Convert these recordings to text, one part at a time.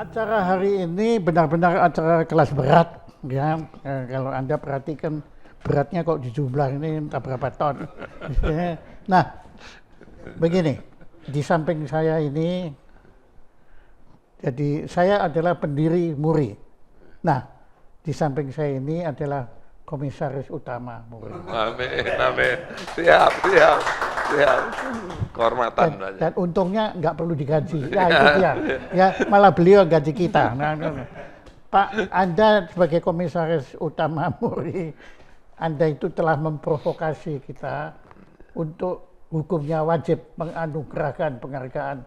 Acara hari ini benar-benar acara kelas berat, ya. Kalau Anda perhatikan beratnya kok di jumlah ini entah berapa ton. Nah, begini, di samping saya ini, jadi saya adalah pendiri MURI. Nah, di samping saya ini adalah komisaris utama MURI. Amin, amin. Siap, siap, siap. Kehormatan saja. Dan untungnya nggak perlu digaji. Ya itu dia. Ya malah beliau gaji kita. Pak, Anda sebagai komisaris utama MURI, Anda itu telah memprovokasi kita untuk hukumnya wajib menganugerahkan penghargaan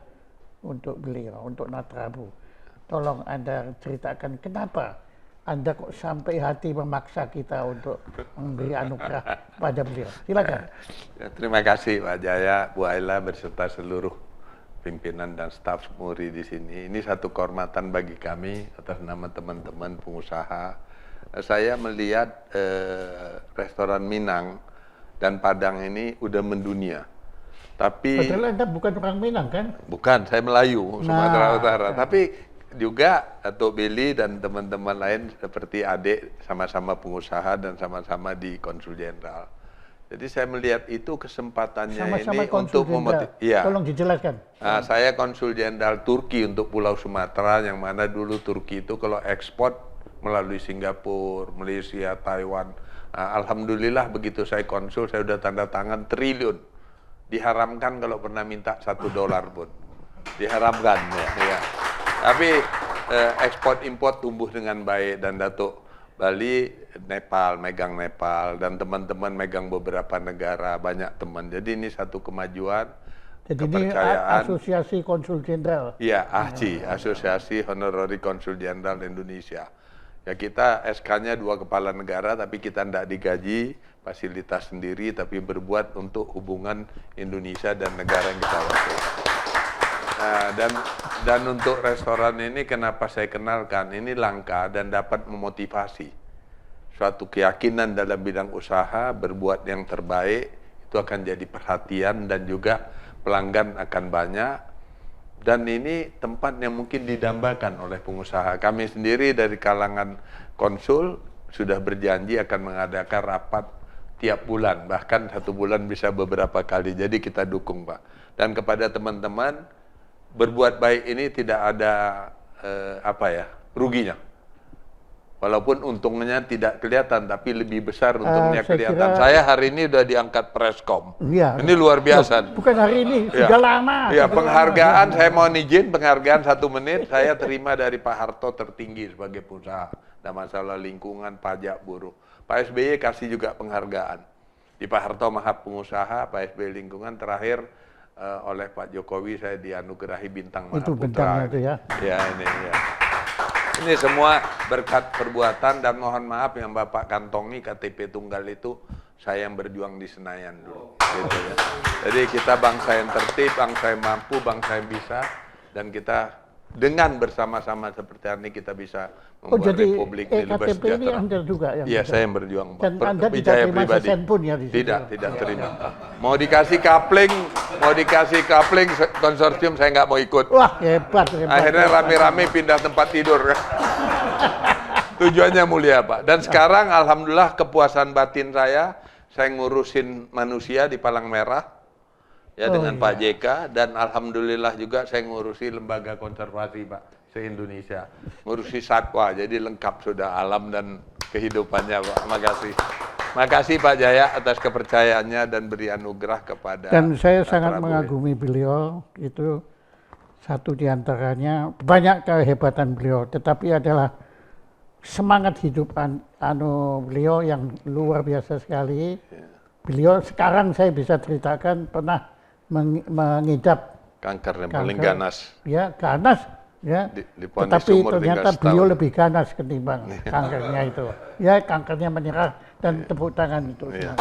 untuk beliau, untuk Natrabu. Tolong Anda ceritakan kenapa Anda kok sampai hati memaksa kita untuk memberi anugerah pada beliau. Silakan. Ya, terima kasih Pak Jaya, Bu Ayla beserta seluruh pimpinan dan staf MURI di sini. Ini satu kehormatan bagi kami atas nama teman-teman pengusaha. Saya melihat restoran Minang dan Padang ini udah mendunia. Tapi padahal Anda bukan orang Minang kan? Bukan, saya Melayu, Sumatera Utara. Tapi juga Datuk Billy dan teman-teman lain seperti adik sama-sama pengusaha dan sama-sama di Konsul Jenderal. Jadi saya melihat itu kesempatannya Sama-sama ini untuk memotivasi. ya. Tolong dijelaskan. Nah, saya Konsul Jenderal Turki untuk Pulau Sumatera, yang mana dulu Turki itu kalau ekspor melalui Singapura, Malaysia, Taiwan. Nah, alhamdulillah begitu saya konsul, saya udah tanda tangan triliun. Diharamkan kalau pernah minta $1 pun. Diharamkan ya. Tapi ekspor impor tumbuh dengan baik, dan Datuk Bali Nepal, megang Nepal, dan teman-teman megang beberapa negara, banyak teman. Jadi ini satu kemajuan, Jadi kepercayaan. ini Asosiasi Konsul Jenderal. Iya, AHCI, Asosiasi Honorary Konsul Jenderal Indonesia. Ya, kita SK-nya 2 kepala negara, tapi kita tidak digaji, fasilitas sendiri, tapi berbuat untuk hubungan Indonesia dan negara yang kita wakili. Nah, dan untuk restoran ini kenapa saya kenalkan, ini langka dan dapat memotivasi. Suatu keyakinan dalam bidang usaha, berbuat yang terbaik, itu akan jadi perhatian dan juga pelanggan akan banyak. Dan ini tempat yang mungkin didambakan oleh pengusaha. Kami sendiri dari kalangan konsul sudah berjanji akan mengadakan rapat tiap bulan, bahkan 1 bulan bisa beberapa kali. Jadi kita dukung, Pak. Dan kepada teman-teman, berbuat baik ini tidak ada ruginya. Walaupun untungnya tidak kelihatan, tapi lebih besar untungnya kelihatan. Saya hari ini udah diangkat Preskom. Ya, ini luar biasa. Bukan hari ini, sudah lama. Ya, penghargaan, saya mohon izin, penghargaan 1 menit, saya terima dari Pak Harto tertinggi sebagai pengusaha. Ada masalah lingkungan, pajak, buruh. Pak SBY kasih juga penghargaan. Di Pak Harto Maha Pengusaha, Pak SBY lingkungan, terakhir oleh Pak Jokowi saya dianugerahi bintang Maha Itu Putra. bintangnya itu ya. Ya, ini ya. Ini semua berkat perbuatan, dan mohon maaf yang Bapak kantongi KTP tunggal itu saya yang berjuang di Senayan dulu. Gitu ya. Jadi kita bangsa yang tertib, bangsa yang mampu, bangsa yang bisa, dan kita dengan bersama-sama seperti ini kita bisa membuat jadi Republik ini lebih KTP ini sejahtera. Anda juga yang Iya, saya yang berjuang, Pak. Dan Anda tidak terima sesen pun ya di situ? Tidak terima. Mau dikasih kapling konsorsium saya nggak mau ikut. Wah, hebat. Akhirnya rame-rame pindah tempat tidur. Tujuannya mulia, Pak. Dan sekarang alhamdulillah kepuasan batin saya ngurusin manusia di Palang Merah ya dengan Pak JK, dan alhamdulillah juga saya ngurusi lembaga konservasi, Pak, se-Indonesia. Ngurusi satwa, jadi lengkap sudah alam dan kehidupannya, Pak. Makasih Pak Jaya atas kepercayaannya dan beri anugerah kepada. Dan saya sangat mengagumi beliau, itu satu diantaranya, banyak kehebatan beliau, tetapi adalah semangat hidup beliau yang luar biasa sekali. Beliau sekarang saya bisa ceritakan pernah mengidap kanker yang paling ganas. Ya, ganas. Ya, tetapi ternyata beliau lebih ganas ketimbang kankernya itu. Ya, kankernya menyerah, dan tepuk tangan itu. Ya.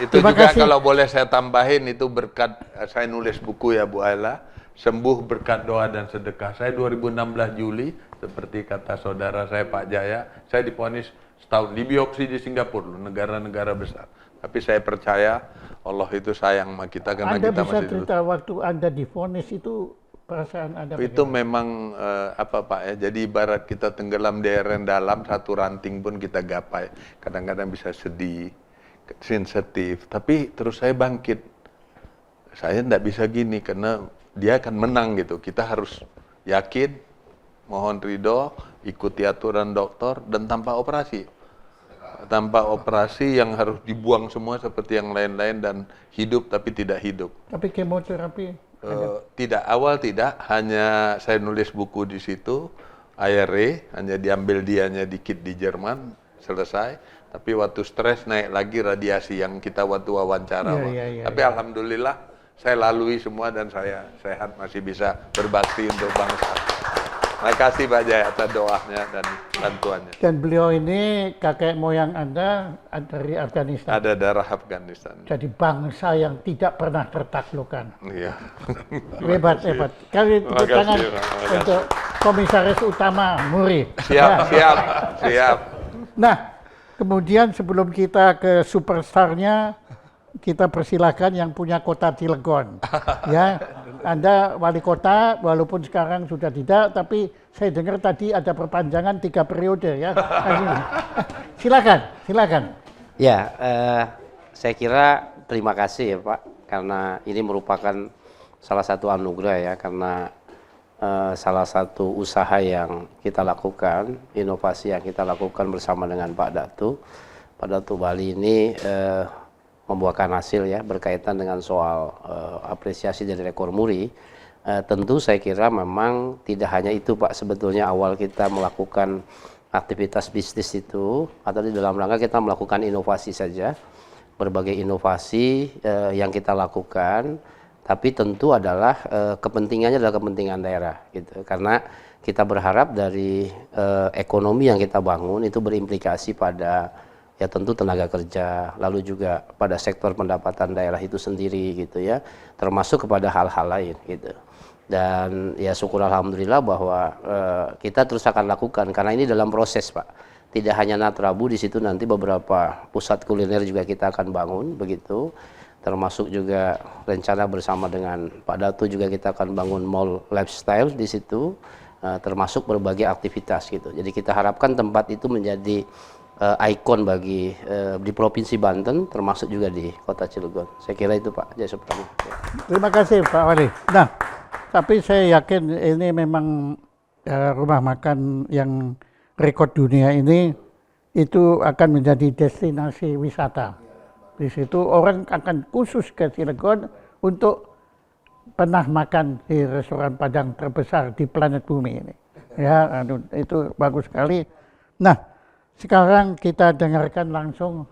Itu terima juga kasih. Kalau boleh saya tambahin, itu berkat saya nulis buku ya Bu Ayla, sembuh berkat doa dan sedekah. Saya 2016 Juli, seperti kata saudara saya Pak Jaya, saya divonis setahun di biopsi di Singapura, negara-negara besar. Tapi saya percaya Allah itu sayang sama kita karena Anda kita bisa masih cerita waktu Anda divonis itu perasaan Anda Itu bagaimana? memang apa Pak ya, jadi ibarat kita tenggelam di air yang dalam, satu ranting pun kita gapai. Kadang-kadang bisa sedih, sensitif, tapi terus saya bangkit. Saya tidak bisa gini karena dia akan menang gitu. Kita harus yakin, mohon ridho, ikuti aturan dokter dan tanpa operasi. Tanpa operasi yang harus dibuang semua seperti yang lain-lain dan hidup tapi tidak hidup. Tapi kemoterapi Tidak, awal tidak, hanya saya nulis buku di situ, ARE, hanya diambil dianya dikit di Jerman, selesai. Tapi waktu stres naik lagi radiasi yang kita waktu wawancara. Iya, Pak. iya, iya, Tapi alhamdulillah saya lalui semua dan saya sehat, masih bisa berbakti untuk bangsa. Terima kasih Pak Jaya atas doanya dan bantuannya. dan beliau ini kakek moyang Anda dari Afghanistan. Ada darah Afghanistan. Jadi bangsa yang tidak pernah tertaklukkan. Iya. Hebat, hebat. Kali tepuk Makasih, tangan Pak. Makasih. untuk Komisaris Utama Muri. Siap, siap, siap. Nah, kemudian sebelum kita ke superstarnya, kita persilahkan yang punya kota Cilegon. Ya, Anda wali kota, walaupun sekarang sudah tidak, tapi saya dengar tadi ada perpanjangan 3 periode ya. Silakan, silakan. Ya, saya kira terima kasih ya Pak, karena ini merupakan salah satu anugerah ya, karena salah satu usaha yang kita lakukan, inovasi yang kita lakukan bersama dengan Pak Datu. Pak Datu Bali ini membuahkan hasil ya, berkaitan dengan soal apresiasi dari rekor muri. Tentu saya kira memang tidak hanya itu Pak, sebetulnya awal kita melakukan aktivitas bisnis itu, atau di dalam rangka kita melakukan inovasi saja, berbagai inovasi yang kita lakukan, tapi tentu adalah kepentingannya adalah kepentingan daerah gitu, karena kita berharap dari ekonomi yang kita bangun itu berimplikasi pada ya tentu tenaga kerja, lalu juga pada sektor pendapatan daerah itu sendiri gitu ya, termasuk kepada hal-hal lain gitu. Dan ya syukur alhamdulillah bahwa kita terus akan lakukan, karena ini dalam proses Pak. Tidak hanya Natrabu, di situ nanti beberapa pusat kuliner juga kita akan bangun begitu. Termasuk juga rencana bersama dengan Pak Datu juga kita akan bangun mall lifestyle di situ, termasuk berbagai aktivitas gitu. Jadi kita harapkan tempat itu menjadi ikon bagi di Provinsi Banten, termasuk juga di Kota Cilegon. Saya kira itu Pak Jaya Suprana. Terima kasih Pak Wali. Nah, tapi saya yakin ini memang rumah makan yang rekor dunia ini itu akan menjadi destinasi wisata. Di situ orang akan khusus ke Cilegon untuk pernah makan di restoran Padang terbesar di planet bumi ini. Ya, itu bagus sekali. Nah, sekarang kita dengarkan langsung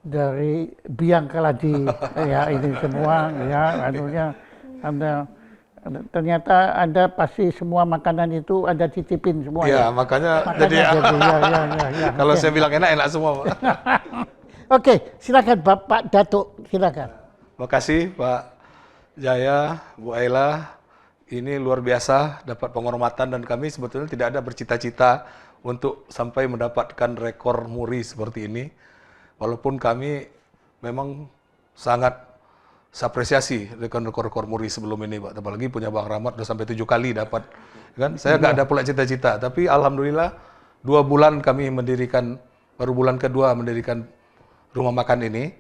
dari Biang Keladi. Ya, ini semua ya Anda ternyata Anda pasti semua makanan itu Anda cicipin semua. Ya, makanya jadi ya. kalau saya bilang enak semua Pak. Oke, silakan Bapak Datuk, silakan. Makasih Pak Jaya, Bu Ayla. Ini luar biasa dapat penghormatan, dan kami sebetulnya tidak ada bercita-cita untuk sampai mendapatkan rekor muri seperti ini. Walaupun kami memang sangat apresiasi rekor muri sebelum ini Pak. Apalagi punya Bang Rahmat udah sampai 7 kali dapat. Kan saya nggak ada pula cita-cita, tapi alhamdulillah 2 bulan kami mendirikan, baru bulan kedua mendirikan rumah makan ini,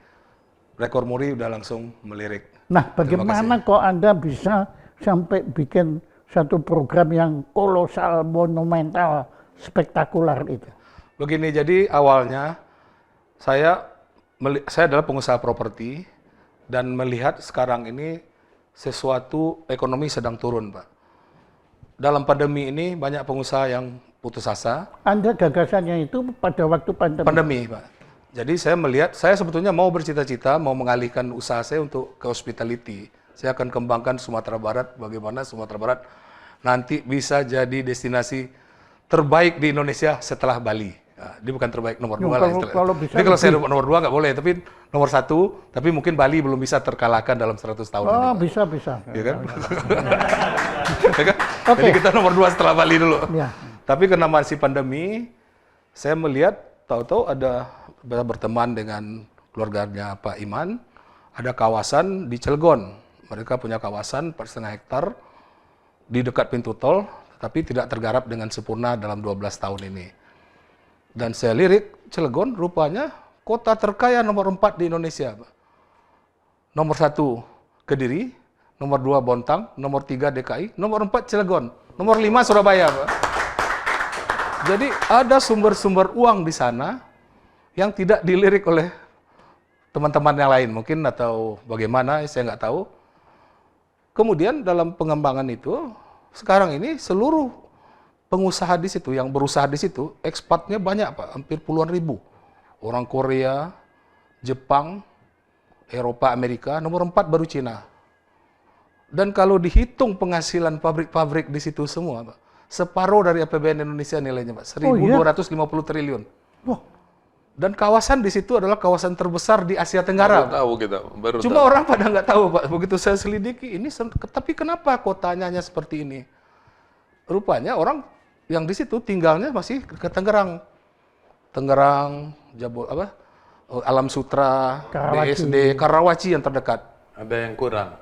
rekor muri udah langsung melirik. Nah, bagaimana kok Anda bisa sampai bikin satu program yang kolosal, monumental, spektakuler itu? Begini, jadi awalnya saya adalah pengusaha properti dan melihat sekarang ini sesuatu ekonomi sedang turun, Pak. Dalam pandemi ini banyak pengusaha yang putus asa. Anda gagasannya itu pada waktu pandemi? Pandemi, Pak. Jadi saya melihat, saya sebetulnya mau bercita-cita, mau mengalihkan usaha saya untuk ke hospitality. Saya akan kembangkan Sumatera Barat, bagaimana Sumatera Barat nanti bisa jadi destinasi terbaik di Indonesia setelah Bali. Nah, dia bukan terbaik nomor 2 lah istilahnya. Jadi kalau saya nomor 2 nggak boleh, tapi nomor 1, tapi mungkin Bali belum bisa terkalahkan dalam 100 tahun ini. Oh, bisa. Ya kan? Ya kan? Okay. Jadi kita nomor 2 setelah Bali dulu. Ya. Tapi karena masih pandemi, saya melihat, tahu-tahu ada berteman dengan keluarganya Pak Iman, ada kawasan di Cilegon. Mereka punya kawasan 4,5 hektar, di dekat pintu tol, tapi tidak tergarap dengan sempurna dalam 12 tahun ini. Dan saya lirik, Cilegon rupanya kota terkaya nomor 4 di Indonesia, Pak. Nomor 1 Kediri, nomor 2 Bontang, nomor 3 DKI, nomor 4 Cilegon, nomor 5 Surabaya, Pak. Jadi ada sumber-sumber uang di sana yang tidak dilirik oleh teman-teman yang lain mungkin atau bagaimana, saya nggak tahu. Kemudian dalam pengembangan itu, sekarang ini seluruh pengusaha di situ, yang berusaha di situ, ekspatnya banyak, Pak, hampir puluhan ribu. Orang Korea, Jepang, Eropa, Amerika, nomor 4 baru Cina. Dan kalau dihitung penghasilan pabrik-pabrik di situ semua, Pak, separuh dari APBN Indonesia nilainya, Pak, 1.250 triliun. Wah, Dan kawasan di situ adalah kawasan terbesar di Asia Tenggara. Baru tahu kita, baru Cuma tahu. orang pada nggak tahu, Pak. Begitu saya selidiki, tapi kenapa kotanya hanya seperti ini? Rupanya orang yang di situ tinggalnya masih ke Tangerang. Tangerang, Alam Sutra, Karawaci. BSD, Karawaci yang terdekat. Ada yang kurang.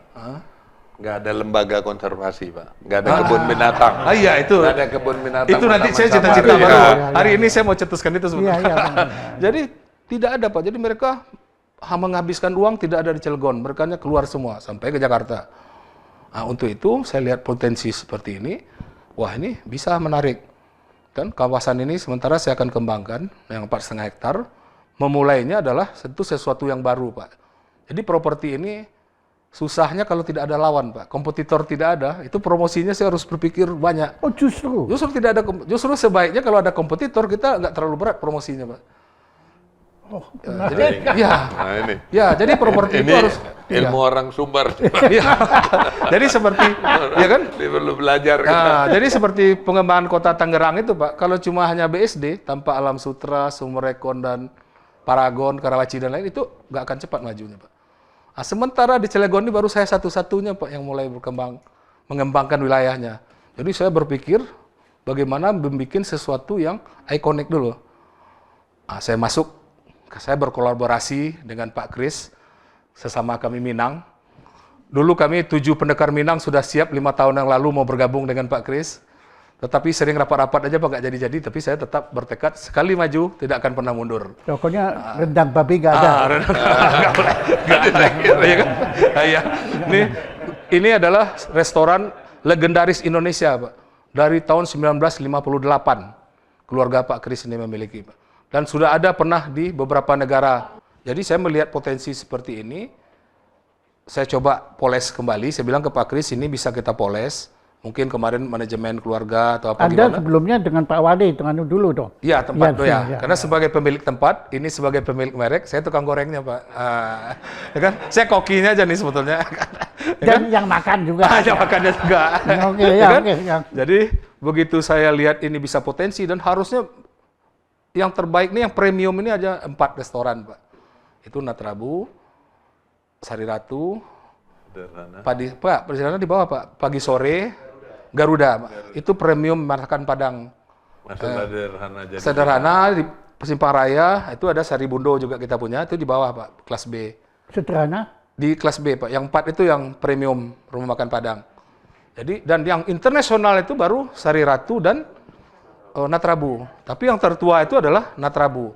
Nggak ada lembaga konservasi, Pak. Nggak ada kebun binatang. Iya, itu. Nggak ada kebun binatang. Itu nanti saya Taman cita-cita safari. baru. Ya. Hari ini saya mau cetuskan itu iya, sebenarnya. iya. benar. Jadi tidak ada, Pak. Jadi mereka menghabiskan uang tidak ada di Cilegon. Mereka keluar semua sampai ke Jakarta. Nah, untuk itu saya lihat potensi seperti ini. Wah, ini bisa menarik. Dan kawasan ini sementara saya akan kembangkan yang 4,5 hektar. Memulainya adalah tentu sesuatu yang baru, Pak. Jadi properti ini susahnya kalau tidak ada lawan, Pak. Kompetitor tidak ada, itu promosinya saya harus berpikir banyak. Oh, justru. Justru tidak ada, justru sebaiknya kalau ada kompetitor kita nggak terlalu berat promosinya, Pak. Oh, Jadi, ya, Nah, ini. ya, jadi properti itu Ini harus, ilmu orang Sumbar. ya. Jadi seperti, ya kan? Dia perlu belajar. Nah, jadi seperti pengembangan kota Tangerang itu, Pak. Kalau cuma hanya BSD tanpa Alam Sutra, Sumberekon dan Paragon, Karawaci dan lain itu nggak akan cepat majunya, Pak. Nah, sementara di Cilegon ini baru saya satu-satunya, Pak, yang mulai mengembangkan wilayahnya. Jadi saya berpikir bagaimana membuat sesuatu yang ikonik dulu. Nah, saya berkolaborasi dengan Pak Kris, sesama kami Minang. Dulu kami 7 pendekar Minang sudah siap 5 tahun yang lalu mau bergabung dengan Pak Kris. Tetapi sering rapat-rapat aja Pak nggak jadi-jadi, tapi saya tetap bertekad sekali maju tidak akan pernah mundur. Pokoknya rendang babi nggak ada. Nggak boleh, nggak ada. Ya kan? Iya. Ini adalah restoran legendaris Indonesia, Pak. Dari tahun 1958, keluarga Pak Kris ini memiliki, Pak. Dan sudah ada pernah di beberapa negara. Jadi saya melihat potensi seperti ini, saya coba poles kembali. Saya bilang ke Pak Kris, ini bisa kita poles. Mungkin kemarin manajemen keluarga atau apa Anda gimana. sebelumnya dengan Pak Wali, dengan dulu dong. Iya, tempat Iya, ya. Karena sebagai pemilik tempat, ini sebagai pemilik merek, saya tukang gorengnya, Pak. Ya kan? Saya kokinya aja nih sebetulnya. Ya kan? Dan yang makan juga. Hanya makannya juga. Oke, Ya ya, kan? oke, ya. Jadi begitu saya lihat ini bisa potensi dan harusnya yang terbaik nih, yang premium ini aja 4 restoran, Pak. Itu Natrabu, Sari Ratu, Pak, perjalanan di bawah, Pak. Pagi sore, Garuda, Pak. Itu premium masakan Padang. Sederhana jadi. Sederhana di Simpang Raya, itu ada Sari Bundo juga kita punya, itu di bawah, Pak, kelas B. Sederhana. Di kelas B, Pak. Yang 4 itu yang premium rumah makan Padang. Jadi, dan yang internasional itu baru Sari Ratu dan Natrabu. Tapi yang tertua itu adalah Natrabu.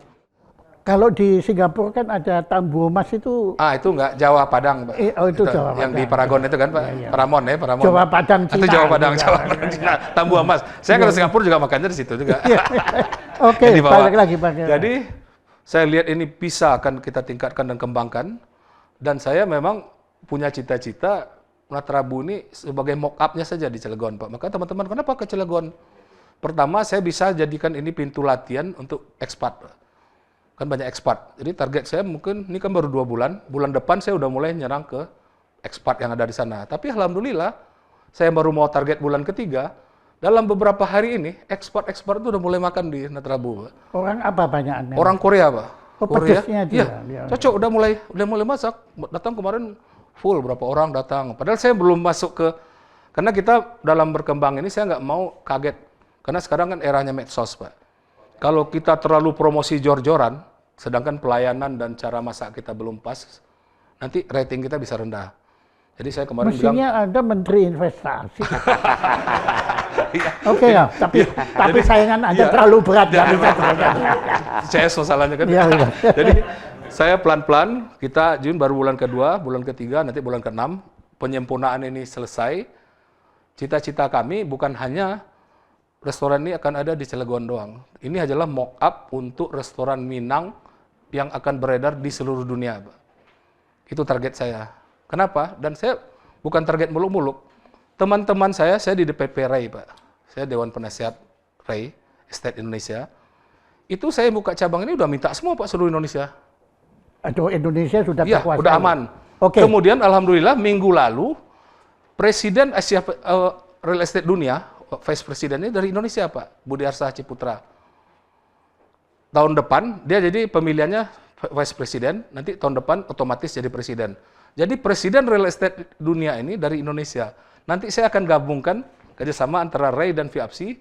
Kalau di Singapura kan ada Tambu Mas itu. Itu enggak, Jawa Padang, Pak. Oh, itu Jawa Yang di Padang. Paragon itu kan, Pak. Iya. Paramon ya, Paramon. Jawa Padang Cina. Itu Jawa Padang, juga. Jawa Padang Cina. Tambu Emas. Saya kalau Singapura juga makannya di situ juga. Oke, Di bawah. balik lagi, Pak. Jadi saya lihat ini bisa akan kita tingkatkan dan kembangkan. Dan saya memang punya cita-cita Natrabu ini sebagai mock-up-nya saja di Cilegon, Pak. Maka teman-teman, kenapa ke Cilegon? Pertama, saya bisa jadikan ini pintu latihan untuk ekspat, Pak. Kan banyak ekspat. Jadi target saya mungkin, ini kan baru 2 bulan. Bulan depan saya udah mulai nyerang ke ekspat yang ada di sana. Tapi alhamdulillah, saya baru mau target bulan ketiga. Dalam beberapa hari ini, ekspat-ekspat itu udah mulai makan di Natrabu, Pak. Orang apa banyaknya? Orang Korea, Pak. Oh, Korea. pedesnya dia. Iya, cocok. Udah mulai masak. Datang kemarin full, berapa orang datang. Padahal saya belum masuk ke, karena kita dalam berkembang ini saya nggak mau kaget. Karena sekarang kan eranya medsos, Pak. Kalau kita terlalu promosi jor-joran, sedangkan pelayanan dan cara masak kita belum pas, nanti rating kita bisa rendah. Jadi saya kemarin bilang, Mestinya Anda Menteri Investasi. iya, Oke ya, tapi saingan Anda terlalu berat. nggak bisa berat. CS masalahnya kan. Iya, iya. Jadi saya pelan-pelan, kita Jun baru bulan kedua, bulan ketiga, nanti bulan ke-6, penyempurnaan ini selesai. Cita-cita kami bukan hanya restoran ini akan ada di Cilegon doang. Ini adalah mock-up untuk restoran Minang yang akan beredar di seluruh dunia, Pak. Itu target saya. Kenapa? Dan saya bukan target muluk-muluk. Teman-teman saya di DPP RAI, Pak. Saya Dewan Penasihat RAI, Estate Indonesia. Itu saya buka cabang ini udah minta semua, Pak, seluruh Indonesia. Aduh, Indonesia sudah Iya, terkuasai. udah aman. Oke. Kemudian alhamdulillah minggu lalu Presiden Asia Real Estate Dunia, Vice Presidennya dari Indonesia, Pak, Budiarsa Ciputra. Tahun depan dia jadi pemilihannya Vice Presiden, nanti tahun depan otomatis jadi presiden. Jadi Presiden Real Estate Dunia ini dari Indonesia. Nanti saya akan gabungkan kerjasama antara RAI dan VIAPSI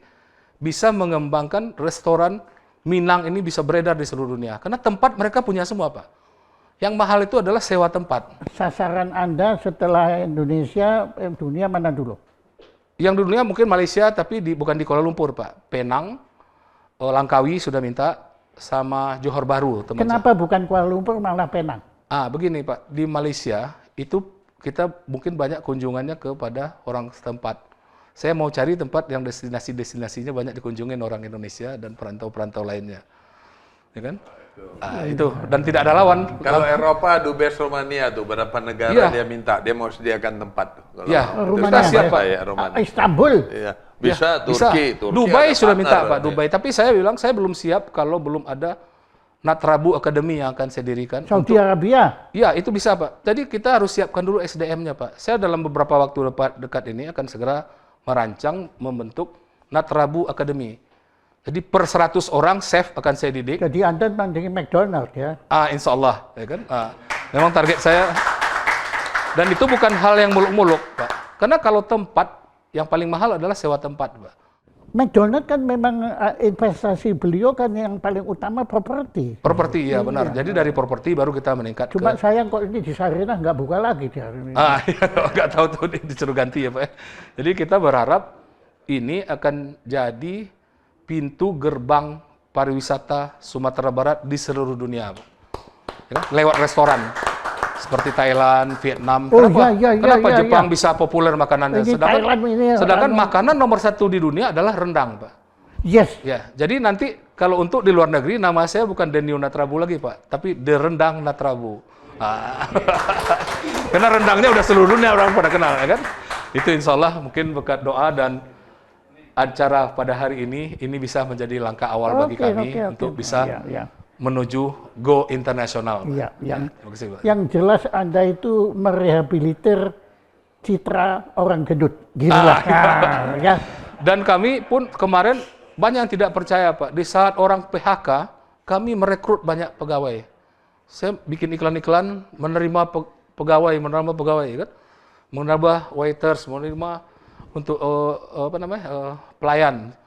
bisa mengembangkan restoran Minang ini bisa beredar di seluruh dunia. Karena tempat mereka punya semua, Pak. Yang mahal itu adalah sewa tempat. Sasaran Anda setelah Indonesia, dunia mana dulu? Yang di dunia mungkin Malaysia, tapi bukan di Kuala Lumpur, Pak. Penang, Langkawi sudah minta, sama Johor Bahru. Teman Kenapa bukan Kuala Lumpur malah Penang? Begini Pak, di Malaysia itu kita mungkin banyak kunjungannya kepada orang setempat. Saya mau cari tempat yang destinasinya banyak dikunjungin orang Indonesia dan perantau-perantau lainnya. Ya kan? Itu, dan tidak ada lawan. Kalau Eropa, Dubes Romania tuh, berapa negara Iya. dia minta, dia mau sediakan tempat tuh. Kalau Iya, Rumania, kita siap, apa Pak. ya, Romania. Istanbul. Iya. Bisa, Ya, Turki. Dubai ada sudah minta, partner, Pak, ya. Dubai. Tapi saya bilang, saya belum siap kalau belum ada Natrabu Academy yang akan saya dirikan. Saudi Arabia. Ya, itu bisa, Pak. Jadi kita harus siapkan dulu SDM-nya, Pak. Saya dalam beberapa waktu dekat ini akan segera merancang, membentuk Natrabu Academy. Jadi per 100 orang chef akan saya didik. Jadi Anda mandiri McDonald ya. Insya Allah, ya kan? Memang target saya. Dan itu bukan hal yang muluk-muluk, Pak. Karena kalau tempat, yang paling mahal adalah sewa tempat, Pak. McDonald kan memang investasi beliau kan yang paling utama properti. Properti, ya benar. Jadi dari properti baru kita meningkat Cuma ke... sayang kok ini di Sarinah nggak buka lagi di hari ini. Iya, nggak tahu tuh disuruh ganti ya, Pak. Jadi kita berharap ini akan jadi pintu gerbang pariwisata Sumatera Barat di seluruh dunia, Pak. Ya kan? Lewat restoran seperti Thailand, Vietnam. Oh, Kenapa? iya, Kenapa iya, Jepang iya. bisa populer makanannya? Ini Thailand ini, Sedangkan makanan nomor 1 di dunia adalah rendang, Pak. Yes. Ya, jadi nanti kalau untuk di luar negeri nama saya bukan Denio Natrabu lagi, Pak, tapi The Rendang Natrabu. Karena rendangnya udah seluruh dunia orang pada kenal, ya kan? Itu insya Allah mungkin berkat doa dan acara pada hari ini bisa menjadi langkah awal bagi kami untuk bisa Ya. menuju go internasional. Iya, Terima kasih, Pak. yang jelas Anda itu merehabilitir citra orang gendut. Gila. Ya. Dan kami pun kemarin banyak yang tidak percaya, Pak. Di saat orang PHK, kami merekrut banyak pegawai. Saya bikin iklan-iklan menerima pegawai, kan? Menambah waiters, menerima untuk pelayan.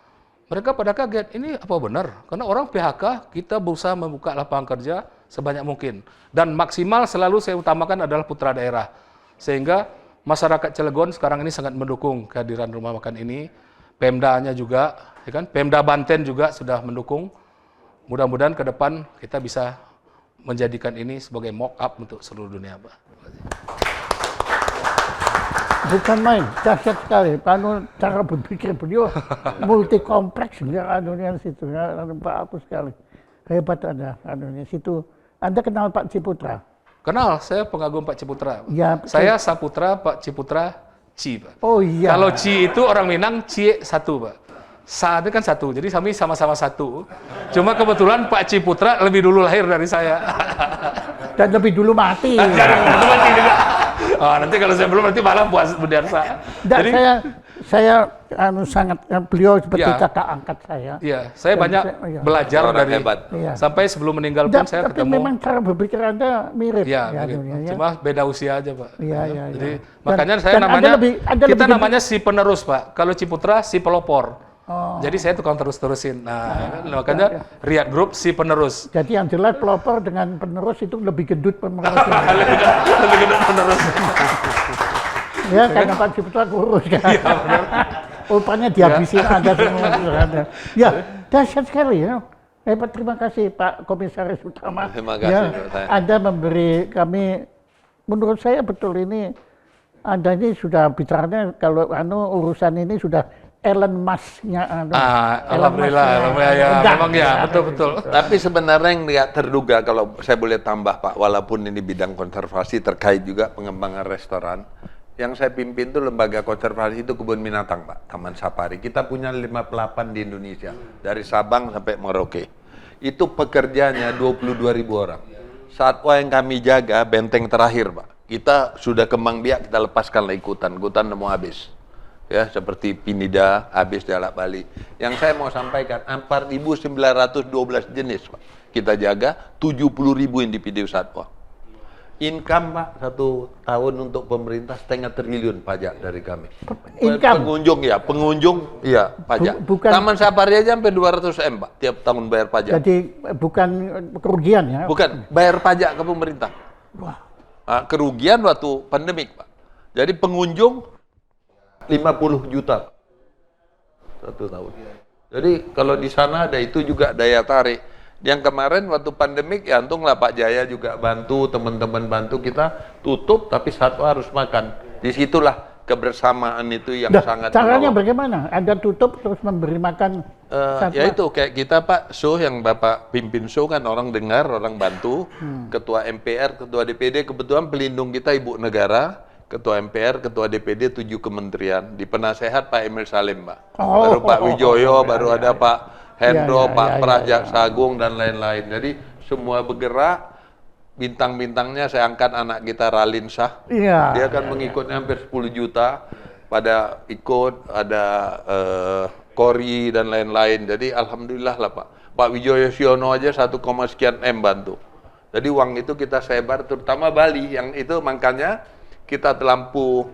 Mereka pada kaget, ini apa benar? Karena orang PHK, kita berusaha membuka lapangan kerja sebanyak mungkin. Dan maksimal selalu saya utamakan adalah putra daerah. Sehingga masyarakat Cilegon sekarang ini sangat mendukung kehadiran rumah makan ini. Pemdanya juga, ya kan? Pemda Banten juga sudah mendukung. Mudah-mudahan ke depan kita bisa menjadikan ini sebagai mock-up untuk seluruh dunia, Pak. Bukan main, dahsyat sekali. Cara berpikir beliau multi kompleks anunya situ, bagus sekali. Hebat Anda anunya situ. Anda kenal Pak Ciputra? Kenal, saya pengagum Pak Ciputra. Ya, Saya Saputra, Pak Ciputra, Ci, Pak. Oh iya. Kalau Ci itu orang Minang, Cie satu, Pak. Sa itu kan satu, jadi kami sama-sama satu. Cuma kebetulan Pak Ciputra lebih dulu lahir dari saya. Dan lebih dulu mati. Itu mati juga. Nanti kalau saya belum, nanti malah puas Budiarsa. Dan saya sangat beliau seperti Ya. kakak angkat saya. Iya, saya Dan banyak saya- belajar Orang dari hebat. Iya. sampai sebelum meninggal pun saya Tapi ketemu. memang cara berpikir Anda mirip. Ya, ya, mirip. anunya, ya. Cuma beda usia aja, Pak. Iya, iya, Jadi iya. makanya Dan saya Anda namanya Anda kita lebih- namanya si penerus, Pak. Kalau Ciputra si pelopor. Oh. Jadi saya tukang terus-terusin. Nah, makanya Riyad Group si penerus. Jadi yang jelas pelopor dengan penerus itu lebih gendut penerusnya. Lebih gede penerus. Ya, karena Pak Ciputra kurus kan. Upahnya dihabisin Anda semua. Ya, dahsyat sekali ya. Hebat, terima kasih Pak Komisaris Utama. Terima kasih, ya, Pak, saya. Anda memberi kami, menurut saya betul ini, Anda ini sudah bicaranya kalau urusan ini sudah Elon Musk-nya. Alhamdulillah, ya, memang ya, betul-betul. Tapi sebenarnya yang nggak terduga, kalau saya boleh tambah Pak, walaupun ini bidang konservasi terkait juga pengembangan restoran, yang saya pimpin itu lembaga konservasi itu kebun binatang Pak, Taman Safari. Kita punya 58 di Indonesia, dari Sabang sampai Merauke. Itu pekerjanya 22.000 orang. Satwa yang kami jaga, benteng terakhir Pak, kita sudah kembang biak, kita lepaskan ikutan udah mau habis. Ya, seperti Pinida, habis di Alak Bali. Yang saya mau sampaikan, 4.912 jenis Pak. Kita jaga 70.000 individu satwa. Income Pak, 1 tahun untuk pemerintah 0,5 triliun pajak dari kami. Income? Pengunjung ya pajak. Bukan, Taman Safari aja sampai 200 M Pak, tiap tahun bayar pajak. Jadi bukan kerugian ya? Bukan, bayar pajak ke pemerintah. Wah. Kerugian waktu pandemik Pak. Jadi pengunjung 50 juta 1 tahun. Jadi kalau di sana ada itu juga daya tarik. Yang kemarin waktu pandemik ya untunglah Pak Jaya juga bantu, teman-teman bantu kita tutup tapi satwa harus makan. Disitulah kebersamaan itu yang sangat. Caranya bagaimana? Anda tutup terus memberi makan satwa? Ya itu kayak kita Pak, show yang Bapak pimpin show kan orang dengar, orang bantu. Ketua MPR, Ketua DPD, kebetulan pelindung kita Ibu Negara. Ketua MPR, Ketua DPD, 7 kementerian. Di penasehat Pak Emil Salim, Pak. Baru Pak Wijoyo, baru ada Pak Hendro, Pak Pras Jaksa Agung, dan lain-lain. Jadi semua bergerak, bintang-bintangnya saya angkat anak kita Ralin Shah. Iya. Dia kan mengikutnya hampir 10 juta, pada ikut, ada Kori dan lain-lain. Jadi alhamdulillah lah Pak. Pak Wijoyo Siono aja 1, sekian M bantu. Jadi uang itu kita sebar, terutama Bali, yang itu makanya kita terlampu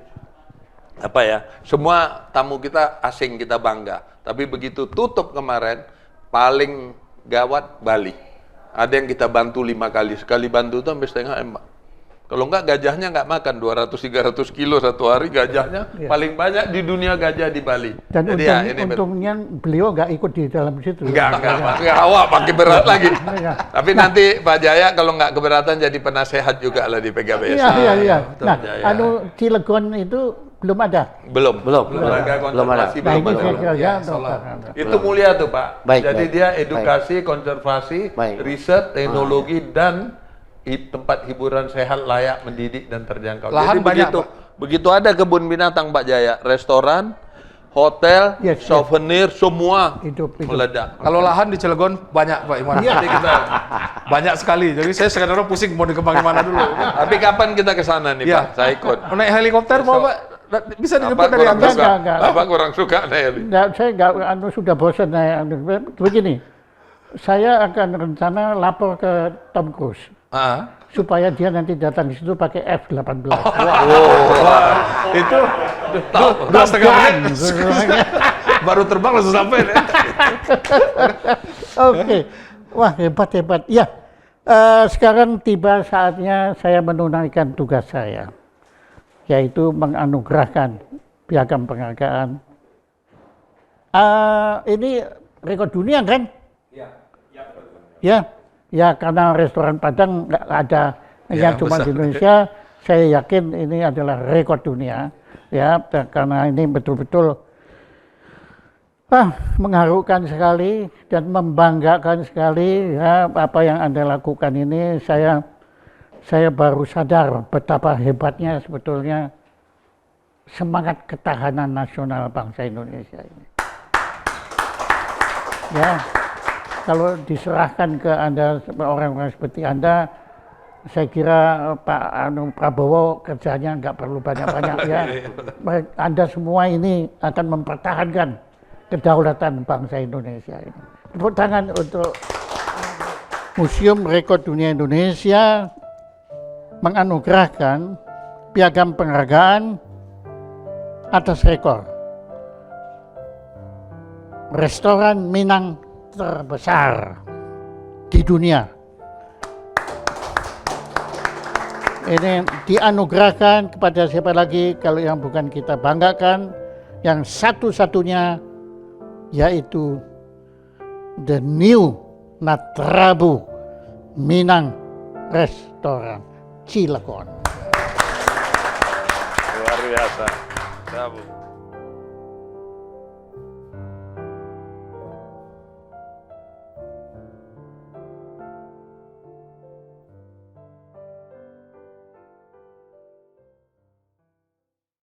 semua tamu kita asing kita bangga, tapi begitu tutup kemarin paling gawat Bali, ada yang kita bantu 5 kali, sekali bantu itu sampai 0,5 M Pak. Kalau enggak gajahnya enggak makan 200-300 kilo satu hari, gajahnya paling banyak di dunia gajah di Bali. Dan jadi untungnya beliau enggak ikut di dalam situ. Enggak, awak pakai berat lagi. Tapi nanti Pak Jaya kalau enggak keberatan jadi penasehat juga lah di PKBS. Iya. Nah, Cilegon itu belum ada? Belum. ada. Nah, ini saya kira ya. Itu mulia tuh Pak. Baik, Jadi baik. dia edukasi, konservasi, Baik. riset, teknologi, dan tempat hiburan sehat, layak, mendidik, dan terjangkau. Lahan Jadi banyak, begitu ada kebun binatang Pak Jaya, restoran, hotel, Yes. souvenir, semua Hidup. meledak. Kalau lahan di Cilegon banyak Pak Iman. Jadi kita, Banyak sekali. Jadi saya sekarang pusing mau dikembangin mana dulu. tapi kapan kita ke sana nih Iya. Pak? Saya ikut. Naik helikopter mau Pak? Bisa dijemput Apa dari kurang atas? suka? Enggak. Apa kurang suka Nelly? Saya enggak sudah bosan begini. Saya akan rencana lapor ke Tom Cruise supaya dia nanti datang di situ pakai F-18. Itu 2,5 menit. Baru terbang langsung sampai. Oke. Wah, hebat. Ya, sekarang tiba saatnya saya menunaikan tugas saya, yaitu menganugerahkan piagam penghargaan. Ini rekor dunia kan? Ya, karena restoran Padang nggak ada yang cuma di Indonesia. Saya yakin ini adalah rekor dunia, ya, karena ini betul-betul mengharukan sekali dan membanggakan sekali, ya, apa yang Anda lakukan ini. Saya baru sadar betapa hebatnya sebetulnya semangat ketahanan nasional bangsa Indonesia ini. Ya, kalau diserahkan ke Anda, orang-orang seperti Anda, saya kira Pak Prabowo kerjanya nggak perlu banyak-banyak ya. Anda semua ini akan mempertahankan kedaulatan bangsa Indonesia ini. Tepuk tangan untuk Museum Rekor Dunia Indonesia menganugerahkan piagam penghargaan atas rekor restoran Minang terbesar di dunia. Ini dianugerahkan kepada siapa lagi kalau yang bukan kita banggakan, yang satu-satunya yaitu the new Natrabu Minang Restoran Cilegon. Luar biasa. Bravo.